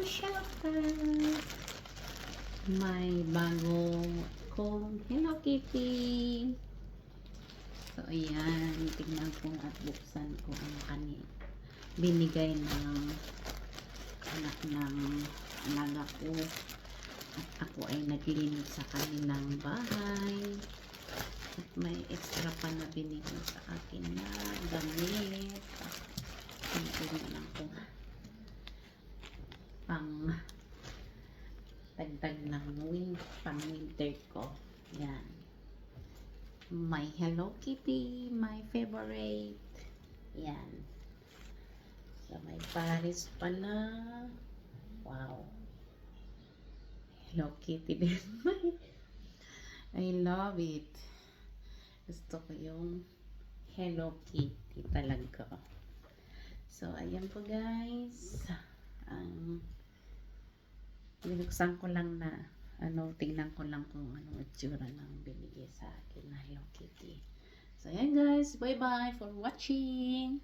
shopper! May bagong kong Hello Kitty. So, ayan. Tingnan ko at buksan ko ang binigay ng anak ng alaga ko. At ako ay naglinis sa kanilang bahay. At may extra pa na binigay sa akin na gamit. Tingnan lang ko. Pang dagdag ng pang winter ko. Yan. My Hello Kitty, my favorite. Yan. So, may Paris pala. Wow. Hello Kitty din. I love it. Gusto ko yung Hello Kitty talaga. So, ayan po guys. Binuksan ko lang na tingnan ko lang kung anong itsura ng binigay sa akin na Hello Kitty. So, ayan guys. Bye-bye for watching.